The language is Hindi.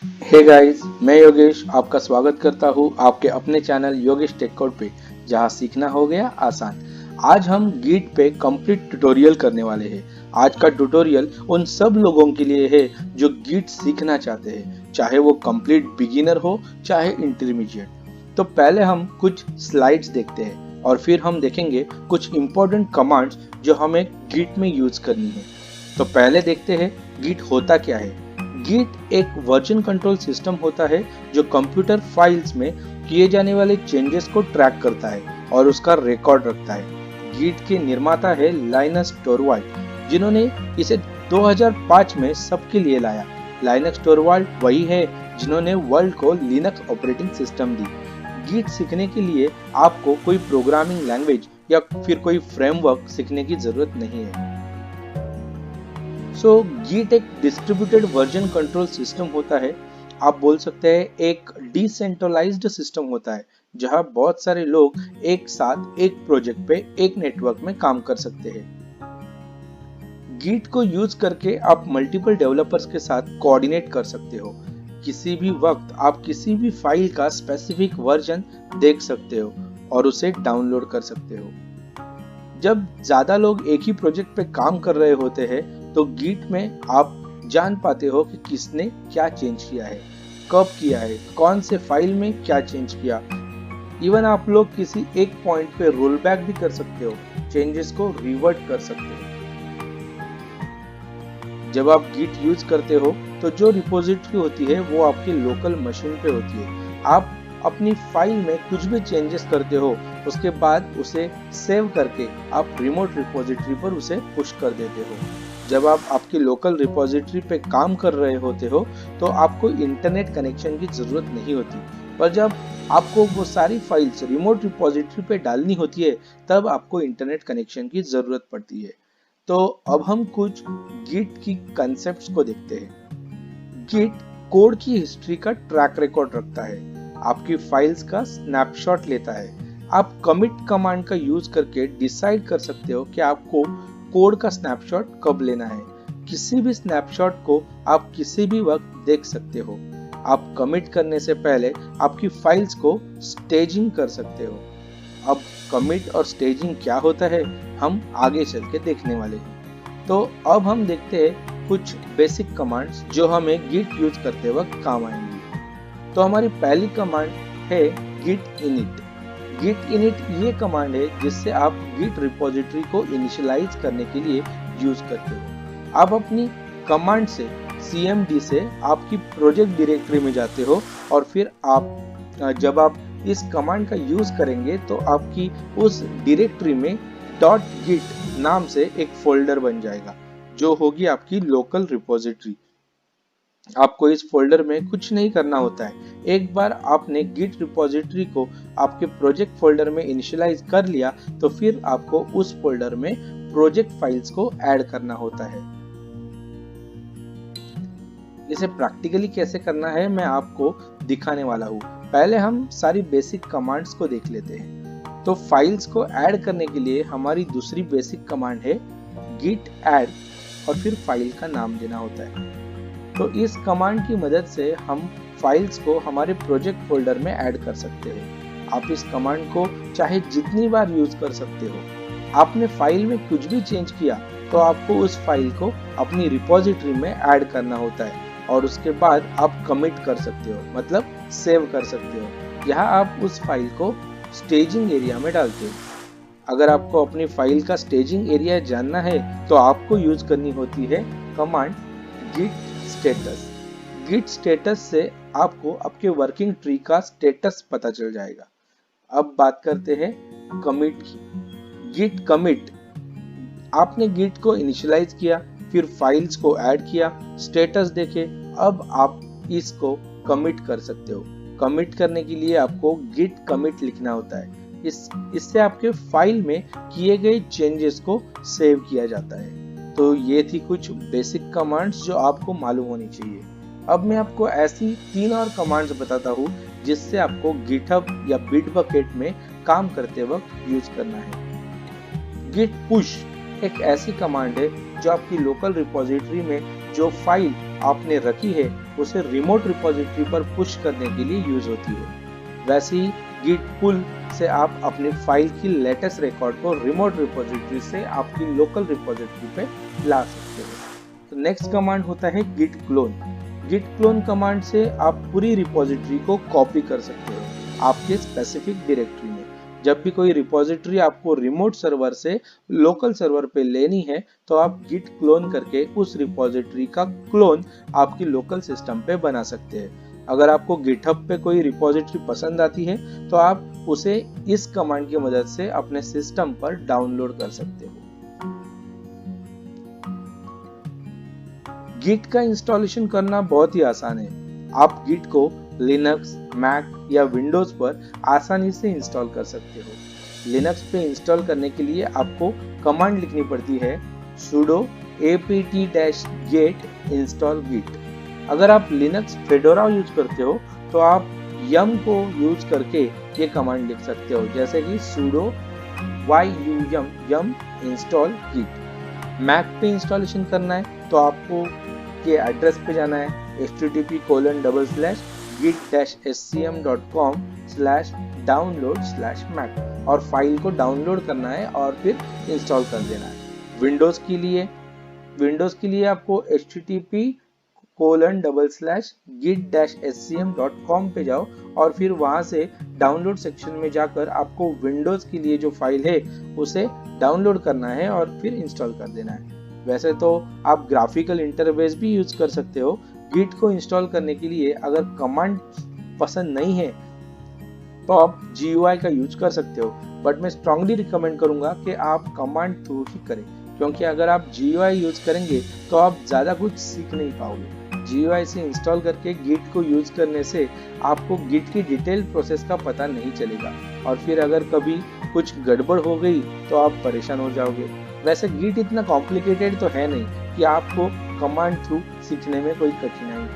हे गाइस, मैं योगेश आपका स्वागत करता हूँ आपके अपने चैनल योगेश टेक कोड पे, जहाँ सीखना हो गया आसान। आज हम गिट पे कंप्लीट ट्यूटोरियल करने वाले हैं। आज का ट्यूटोरियल उन सब लोगों के लिए है जो गिट सीखना चाहते हैं, चाहे वो कंप्लीट बिगिनर हो चाहे इंटरमीडिएट। तो पहले हम कुछ स्लाइड्स देखते हैं और फिर हम देखेंगे कुछ इंपॉर्टेंट कमांड्स जो हमें गिट में यूज करनी है। तो पहले देखते हैं गिट होता क्या है। गिट एक वर्जन कंट्रोल सिस्टम होता है जो कंप्यूटर फाइल्स में किए जाने वाले चेंजेस को ट्रैक करता है और उसका रिकॉर्ड रखता है। गिट के निर्माता है लाइनस टोरवाल्ड, जिन्होंने इसे 2005 में सबके लिए लाया। लाइनस टोरवाल्ड वही है जिन्होंने वर्ल्ड को लिनक्स ऑपरेटिंग सिस्टम दी। गिट सीखने के लिए आपको कोई प्रोग्रामिंग लैंग्वेज या फिर कोई फ्रेमवर्क सीखने की जरूरत नहीं है। गिट एक डिस्ट्रीब्यूटेड वर्जन कंट्रोल सिस्टम होता है। आप बोल सकते हैं एक डिसेंट्रलाइज्ड सिस्टम होता है, जहां बहुत सारे लोग एक साथ एक प्रोजेक्ट पे एक नेटवर्क में काम कर सकते हैं। गिट को यूज करके आप मल्टीपल डेवलपर्स के साथ कोऑर्डिनेट कर सकते हो। किसी भी वक्त आप किसी भी फाइल का स्पेसिफिक वर्जन देख सकते हो और उसे डाउनलोड कर सकते हो। जब ज्यादा लोग एक ही प्रोजेक्ट पे काम कर रहे होते हैं तो गिट में आप जान पाते हो कि किसने क्या चेंज किया है, कब किया है, कौन से फाइल में क्या चेंज किया। इवन आप लोग किसी एक पॉइंट पे रोल बैक भी कर सकते हो, चेंजेस को रिवर्ट कर सकते हो। जब आप गिट यूज करते हो तो जो रिपोजिटरी होती है वो आपके लोकल मशीन पे होती है। आप अपनी फाइल में कुछ भी चेंजेस करते हो, उसके बाद उसे सेव करके आप रिमोट रिपोजिटरी पर उसे पुश कर देते हो। जब आप आपकी लोकल रिपोजिटरी पे काम कर रहे होते हो तो आपको इंटरनेट कनेक्शन की जरूरत नहीं होती, पर जब आपको वो सारी फाइल्स रिमोट रिपोजिटरी पे डालनी होती है तब आपको इंटरनेट कनेक्शन की जरूरत पड़ती है। तो अब हम कुछ गिट की कंसेप्ट्स को देखते हैं। गिट कोड की हिस्ट्री का ट्रैक रिकॉर्ड रखता है, आपकी फाइल्स का स्नैपशॉट लेता है। आप कमिट कमांड का यूज करके डिसाइड कर सकते हो कि आपको कोड का स्नैपशॉट कब लेना है। किसी भी स्नैपशॉट को आप किसी भी वक्त देख सकते हो। आप कमिट करने से पहले आपकी फाइल्स को स्टेजिंग कर सकते हो। अब कमिट और स्टेजिंग क्या होता है हम आगे चल के देखने वाले हैं। तो अब हम देखते हैं कुछ बेसिक कमांड्स जो हमें गिट यूज करते वक्त काम आएंगी। तो हमारी पहली कमांड है गिट इनिट। गिट इनिट ये कमांड है जिससे आप गिट रिपोजिटरी को इनिशियलाइज करने के लिए यूज करते हो। आप अपनी कमांड से cmd से आपकी प्रोजेक्ट डायरेक्टरी में जाते हो और फिर जब आप इस कमांड का यूज करेंगे तो आपकी उस डायरेक्टरी में .git नाम से एक फोल्डर बन जाएगा जो होगी आपकी लोकल रिपोजिटरी। आपको इस फोल्डर में कुछ नहीं करना होता है। एक बार आपने गिट रिपोजिटरी को आपके प्रोजेक्ट फोल्डर में इनिशियलाइज कर लिया तो फिर आपको उस फोल्डर में प्रोजेक्ट फाइल्स को ऐड करना होता है। इसे प्रैक्टिकली कैसे करना है मैं आपको दिखाने वाला हूँ। पहले हम सारी बेसिक कमांड्स को देख लेते हैं। तो फाइल्स को ऐड करने के लिए हमारी दूसरी बेसिक कमांड है git add और फिर फाइल का नाम देना होता है। तो इस कमांड की मदद से हम फाइल्स को हमारे प्रोजेक्ट फोल्डर में ऐड कर सकते हैं। आप इस कमांड को चाहे जितनी बार यूज कर सकते हो। आपने फाइल में कुछ भी चेंज किया तो आपको उस फाइल को अपनी रिपोजिटरी में ऐड करना होता है और उसके बाद आप कमिट कर सकते हो, मतलब सेव कर सकते हो। यहाँ आप उस फाइल को स्टेजिंग एरिया में डालते हो। अगर आपको अपनी फाइल का स्टेजिंग एरिया जानना है तो आपको यूज करनी होती है command git status. Git status से आपको आपके वर्किंग ट्री का स्टेटस पता चल जाएगा। अब बात करते हैं कमिट की। गिट कमिट, आपने गिट को इनिशियलाइज किया, फिर फाइल्स को ऐड किया, स्टेटस देखे, अब आप इसको कमिट कर सकते हो। कमिट करने के लिए आपको गिट कमिट लिखना होता है। इससे आपके फाइल में किए गए चेंजेस को सेव किया जाता है। तो ये थी कुछ बेसिक कमांड्स जो आपको मालूम होनी चाहिए। अब मैं आपको ऐसी 3 और कमांड्स बताता हूँ जिससे आपको गिटहब या बिटबकेट में काम करते वक्त यूज करना है। गिट पुश एक ऐसी कमांड है जो आपकी लोकल रिपोजिटरी में जो फाइल आपने रखी है उसे रिमोट रिपोजिटरी पर पुश करने के लिए यूज होती है। वैसे ही गिट पुल से आप अपनी फाइल की लेटेस्ट रिकॉर्ड को रिमोट रिपोजिटरी से आपकी लोकल रिपोजिटरी पे ला सकते हो। तो नेक्स्ट कमांड होता है git clone. Git clone command से आप पूरी रिपोजिटरी को कॉपी कर सकते हो आपके स्पेसिफिक डायरेक्टरी में। जब भी कोई रिपोजिटरी आपको रिमोट सर्वर से लोकल सर्वर पे लेनी है तो आप गिट क्लोन करके उस रिपोजिटरी का क्लोन आपकी लोकल सिस्टम पे बना सकते हैं। अगर आपको गिटहब पे कोई रिपोजिटरी पसंद आती है तो आप उसे इस कमांड की मदद से अपने सिस्टम पर डाउनलोड कर सकते हो। गिट का इंस्टॉलेशन करना बहुत ही आसान है। आप गिट को लिनक्स, मैक या विंडोज पर आसानी से इंस्टॉल कर सकते हो। लिनक्स पे इंस्टॉल करने के लिए आपको कमांड लिखनी पड़ती है sudo apt-get install git। अगर आप लिनक्स फेडोरा यूज करते हो तो आप yum को यूज करके ये कमांड लिख सकते हो, जैसे कि sudo yum install git। Mac पे इंस्टॉलेशन करना है तो आपको के एड्रेस पे जाना है http://git-scm.com/download/mac और फाइल को डाउनलोड करना है और फिर इंस्टॉल कर देना है। विंडोज के लिए आपको http://git-scm.com पे जाओ और फिर वहां से डाउनलोड सेक्शन में जाकर आपको विंडोज के लिए जो फाइल है उसे डाउनलोड करना है और फिर इंस्टॉल कर देना है। वैसे तो आप ग्राफिकल इंटरफेस भी यूज कर सकते हो। गिट को इंस्टॉल करने के लिए अगर कमांड पसंद नहीं है तो आप GUI का यूज कर सकते हो, बट मैं स्ट्रांगली रिकमेंड करूंगा कि आप कमांड थ्रू ही करें, क्योंकि अगर आप GUI यूज करेंगे तो आप ज्यादा कुछ सीख नहीं पाओगे। GUI से इंस्टॉल करके गिट को यूज करने से आपको गिट की डिटेल प्रोसेस का पता नहीं चलेगा और फिर अगर कभी कुछ गड़बड़ हो गई तो आप परेशान हो जाओगे। वैसे गिट इतना कॉम्प्लिकेटेड तो है नहीं कि आपको कमांड थ्रू सीखने में कोई कठिनाई हो।